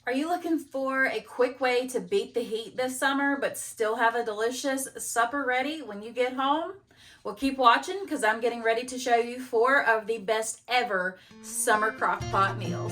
Are you looking for a quick way to beat the heat this summer but still have a delicious supper ready when you get home? Well, keep watching because I'm getting ready to show you 4 of the best ever summer crock pot meals.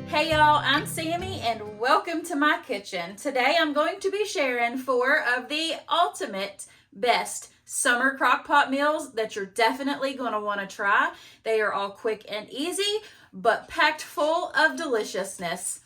Hey y'all, I'm Sammy and welcome to my kitchen. Today I'm going to be sharing 4 of the ultimate best summer crock pot meals that you're definitely going to want to try. They are all quick and easy, but packed full of deliciousness.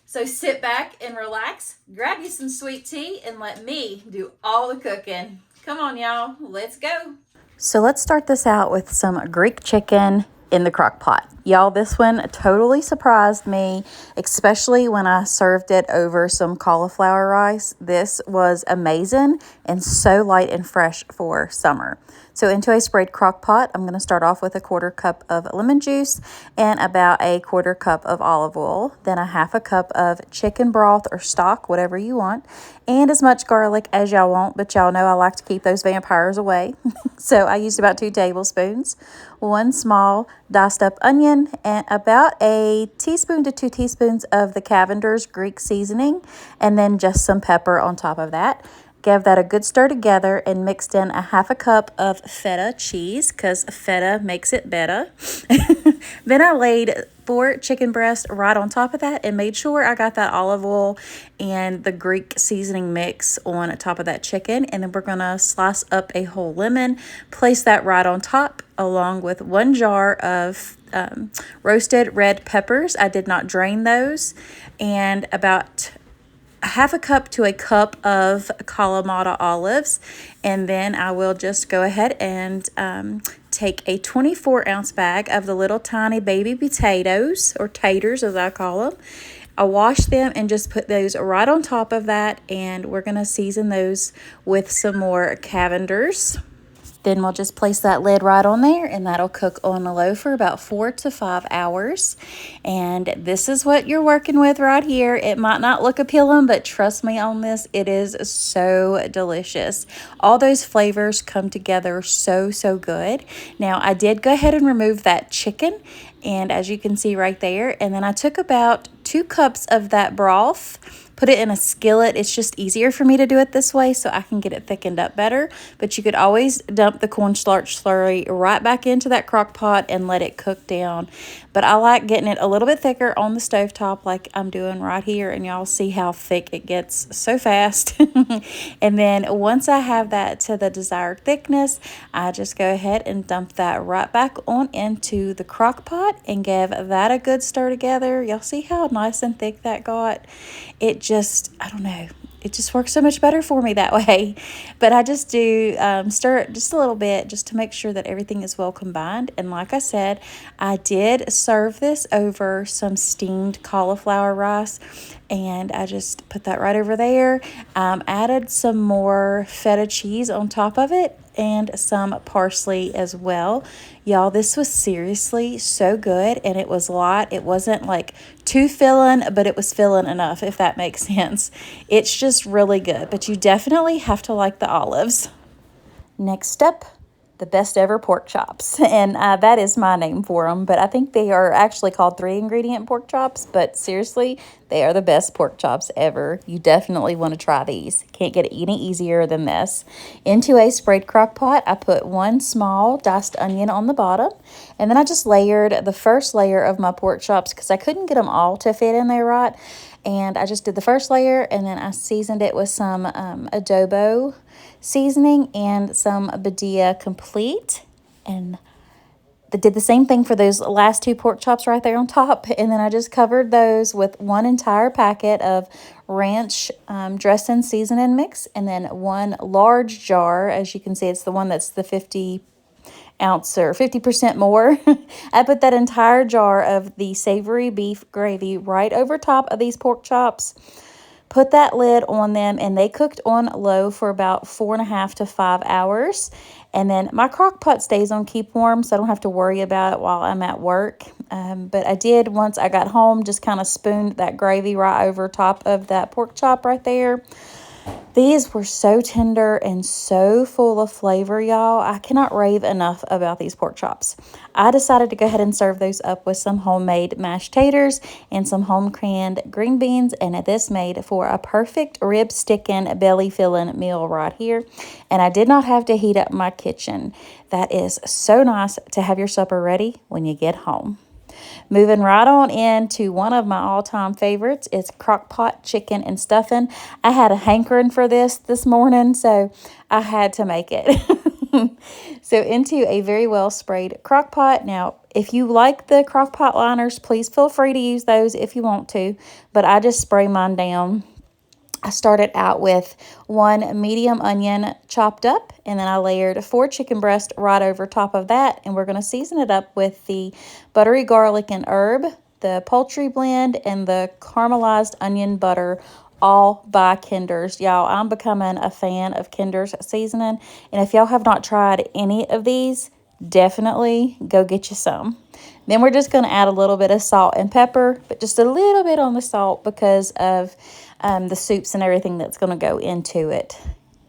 So sit back and relax, grab you some sweet tea, and let me do all the cooking. Come on, y'all, let's go. So let's start this out with some Greek chicken in the crock pot. Y'all, this one totally surprised me, especially when I served it over some cauliflower rice. This was amazing and so light and fresh for summer. So into a sprayed crock pot, I'm going to start off with a 1/4 cup of lemon juice and about a 1/4 cup of olive oil, then a 1/2 cup of chicken broth or stock, whatever you want, and as much garlic as y'all want, but y'all know I like to keep those vampires away. So I used about 2 tablespoons, 1 small diced up onion, and about a teaspoon to 2 teaspoons of the Cavender's Greek seasoning, and then just some pepper on top of that. Give that a good stir together and mixed in a 1/2 cup of feta cheese because feta makes it better. Then I laid 4 chicken breasts right on top of that and made sure I got that olive oil and the Greek seasoning mix on top of that chicken. And then we're going to slice up a whole lemon, place that right on top along with 1 jar of roasted red peppers. I did not drain those, and about 1/2 cup to a cup of Kalamata olives. And then I will just go ahead and take a 24-ounce bag of the little tiny baby potatoes, or taters as I call them. I wash them and just put those right on top of that, and we're going to season those with some more Cavenders. Then we'll just place that lid right on there, and that'll cook on low for about 4 to 5 hours. And this is what you're working with right here. It might not look appealing, but trust me on this, it is so delicious. All those flavors come together so good. Now, I did go ahead and remove that chicken, and as you can see right there, and then I took about 2 cups of that broth, put it in a skillet. It's just easier for me to do it this way so I can get it thickened up better. But you could always dump the cornstarch slurry right back into that crock pot and let it cook down. But I like getting it a little bit thicker on the stovetop like I'm doing right here. And y'all see how thick it gets so fast. And then once I have that to the desired thickness, I just go ahead and dump that right back on into the crock pot and give that a good stir together. Y'all see how nice and thick that got? It just, I don't know, it just works so much better for me that way. But I just do stir it just a little bit just to make sure that everything is well combined. And like I said, I did serve this over some steamed cauliflower rice, and I just put that right over there. Added some more feta cheese on top of it and some parsley as well. Y'all, this was seriously so good, and it was light. It wasn't like too filling, but it was filling enough, if that makes sense. It's just really good, but you definitely have to like the olives. Next up, the best ever pork chops, and that is my name for them, but I think they are actually called 3-ingredient pork chops, but seriously, they are the best pork chops ever. You definitely want to try these. Can't get any easier than this. Into a sprayed crock pot, I put 1 small diced onion on the bottom, and then I just layered the first layer of my pork chops because I couldn't get them all to fit in there right, and I just did the first layer, and then I seasoned it with some adobo seasoning and some Badia complete, and did the same thing for those last 2 pork chops right there on top. And then I just covered those with 1 entire packet of ranch dressing seasoning mix, and then 1 large jar. As you can see, it's the one that's the 50-ounce or 50% more. I put that entire jar of the savory beef gravy right over top of these pork chops. Put that lid on them, and they cooked on low for about 4.5 to 5 hours. And then my crock pot stays on keep warm, so I don't have to worry about it while I'm at work. But I did, once I got home, just kind of spooned that gravy right over top of that pork chop right there. These were so tender and so full of flavor, y'all. I cannot rave enough about these pork chops. I decided to go ahead and serve those up with some homemade mashed taters and some home canned green beans, and this made for a perfect rib sticking, belly filling meal right here. And I did not have to heat up my kitchen. That is so nice to have your supper ready when you get home. Moving right on into one of my all-time favorites, it's crockpot chicken and stuffing. I had a hankering for this morning, so I had to make it. So into a very well sprayed crockpot. Now, if you like the crockpot liners, please feel free to use those if you want to, but I just spray mine down. I started out with 1 medium onion chopped up, and then I layered 4 chicken breasts right over top of that, and we're going to season it up with the buttery garlic and herb, the poultry blend, and the caramelized onion butter, all by Kinder's. Y'all, I'm becoming a fan of Kinder's seasoning, and if y'all have not tried any of these, definitely go get you some. Then we're just going to add a little bit of salt and pepper, but just a little bit on the salt because of the soups and everything that's going to go into it.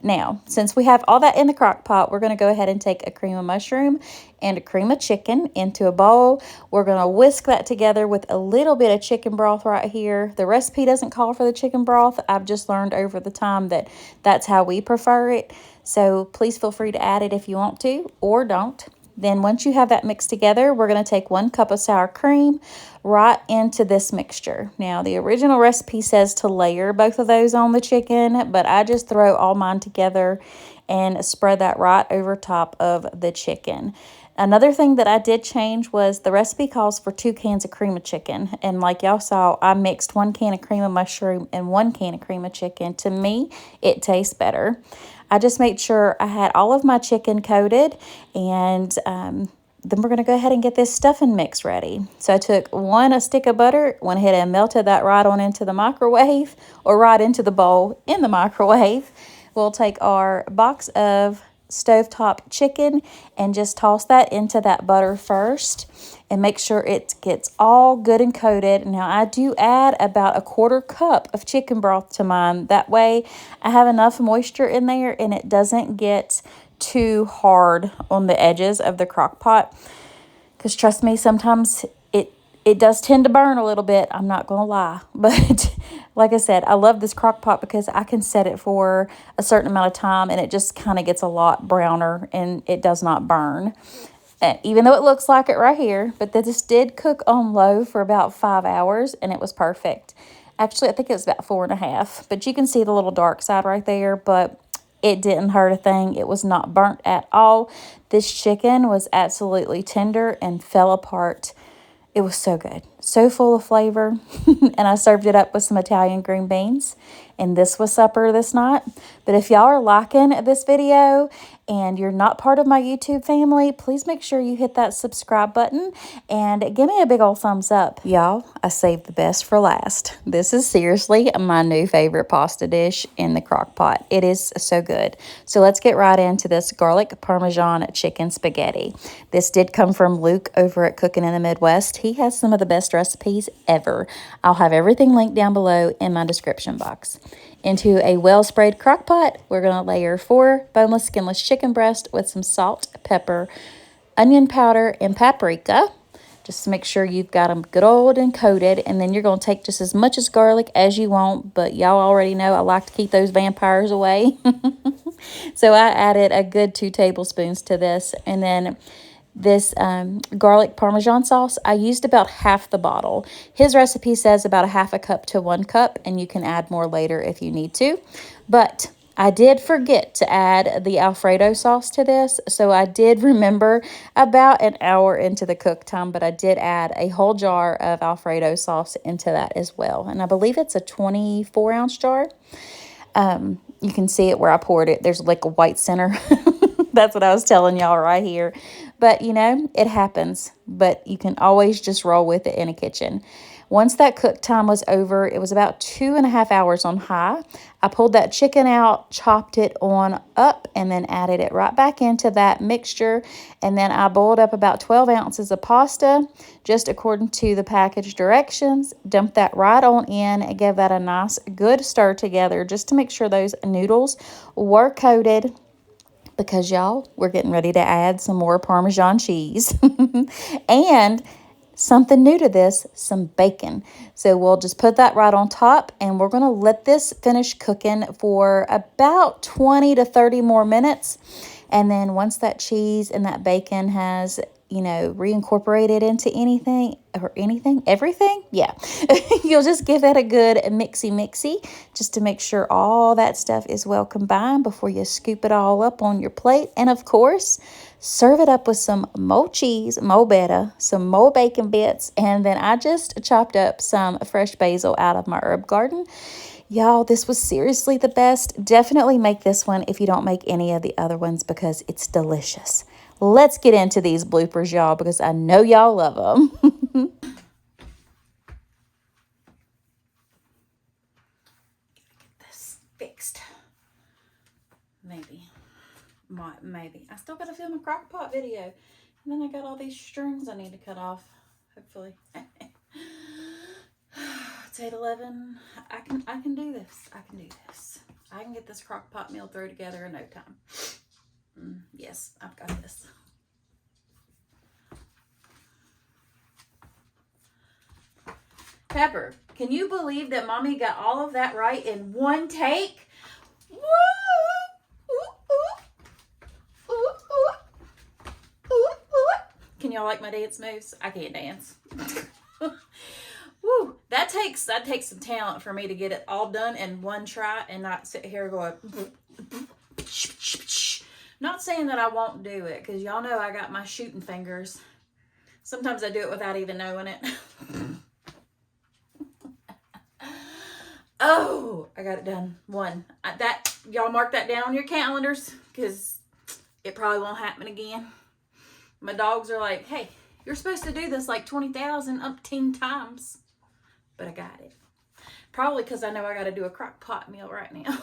Now, since we have all that in the crock pot, we're going to go ahead and take a cream of mushroom and a cream of chicken into a bowl. We're going to whisk that together with a little bit of chicken broth right here. The recipe doesn't call for the chicken broth. I've just learned over the time that that's how we prefer it. So please feel free to add it if you want to or don't. Then once you have that mixed together, we're going to take 1 cup of sour cream right into this mixture. Now, the original recipe says to layer both of those on the chicken, but I just throw all mine together and spread that right over top of the chicken. Another thing that I did change was the recipe calls for 2 cans of cream of chicken. And like y'all saw, I mixed 1 can of cream of mushroom and 1 can of cream of chicken. To me, it tastes better. I just made sure I had all of my chicken coated, and then we're going to go ahead and get this stuffing mix ready. So I took a stick of butter, went ahead and melted that right on into the microwave, or right into the bowl in the microwave. We'll take our box of stovetop chicken and just toss that into that butter first and make sure it gets all good and coated. Now, I do add about a 1/4 cup of chicken broth to mine. That way I have enough moisture in there and it doesn't get too hard on the edges of the crock pot, because trust me, sometimes it does tend to burn a little bit. I'm not gonna lie, but like I said, I love this crock pot because I can set it for a certain amount of time and it just kind of gets a lot browner and it does not burn. And even though it looks like it right here, but this did cook on low for about 5 hours and it was perfect. Actually, I think it was about 4.5, but you can see the little dark side right there, but it didn't hurt a thing. It was not burnt at all. This chicken was absolutely tender and fell apart. It was so good, so full of flavor, and I served it up with some Italian green beans, and this was supper this night. But if y'all are liking this video and you're not part of my YouTube family, please make sure you hit that subscribe button and give me a big old thumbs up. Y'all, I saved the best for last. This is seriously my new favorite pasta dish in the crock pot. It is so good. So let's get right into this garlic Parmesan chicken spaghetti. This did come from Luke over at Cooking in the Midwest. He has some of the best recipes ever. I'll have everything linked down below in my description box. Into a well-sprayed crock pot, we're going to layer 4 boneless, skinless chicken breast with some salt, pepper, onion powder, and paprika. Just to make sure you've got them good old and coated. And then you're going to take just as much as garlic as you want. But y'all already know I like to keep those vampires away. So I added a good 2 tablespoons to this. And then this garlic Parmesan sauce, I used about half the bottle. His recipe says about 1/2 cup to 1 cup, and you can add more later if you need to. But I did forget to add the Alfredo sauce to this, so I did remember about an hour into the cook time, but I did add a whole jar of Alfredo sauce into that as well. And I believe it's a 24-ounce jar. You can see it where I poured it. There's like a white center. That's what I was telling y'all right here. But, you know, it happens. But you can always just roll with it in a kitchen. Once that cook time was over, it was about 2.5 hours on high. I pulled that chicken out, chopped it on up, and then added it right back into that mixture. And then I boiled up about 12 ounces of pasta, just according to the package directions. Dumped that right on in and gave that a nice good stir together just to make sure those noodles were coated, because y'all, we're getting ready to add some more Parmesan cheese. And something new to this, some bacon. So we'll just put that right on top, and we're going to let this finish cooking for about 20 to 30 more minutes. And then once that cheese and that bacon has, reincorporated into everything, yeah, you'll just give that a good mixy, just to make sure all that stuff is well combined before you scoop it all up on your plate. And of course, serve it up with some more cheese, more better, some more bacon bits, and then I just chopped up some fresh basil out of my herb garden. Y'all, this was seriously the best. Definitely make this one if you don't make any of the other ones, because it's delicious. Let's get into these bloopers, y'all, because I know y'all love them. Get this fixed. Maybe. I still got to film a crock pot video. And then I got all these strings I need to cut off, hopefully. It's 8:11. I can do this. I can get this crock pot meal through together in no time. Yes, I've got this. Pepper, can you believe that Mommy got all of that right in one take? Woo! Ooh, ooh. Ooh, ooh. Ooh, ooh. Can y'all like my dance moves? I can't dance. Woo, that takes some talent for me to get it all done in one try and not sit here going. Not saying that I won't do it, because y'all know I got my shooting fingers. Sometimes I do it without even knowing it. Oh, I got it done. One. Y'all mark that down on your calendars, because it probably won't happen again. My dogs are like, hey, you're supposed to do this like 20,000 umpteen times. But I got it. Probably because I know I got to do a crock pot meal right now.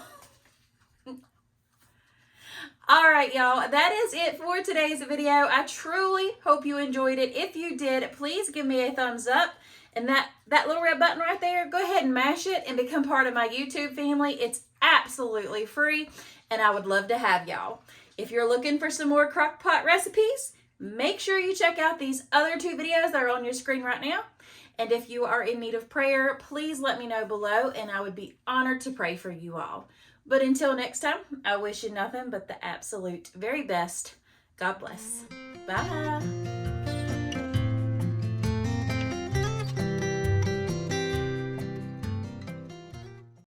All right, y'all, that is it for today's video. I truly hope you enjoyed it. If you did, please give me a thumbs up. And that little red button right there, go ahead and mash it and become part of my YouTube family. It's absolutely free, and I would love to have y'all. If you're looking for some more crock pot recipes, make sure you check out these other 2 videos that are on your screen right now. And if you are in need of prayer, please let me know below, and I would be honored to pray for you all. But until next time, I wish you nothing but the absolute very best. God bless. Bye.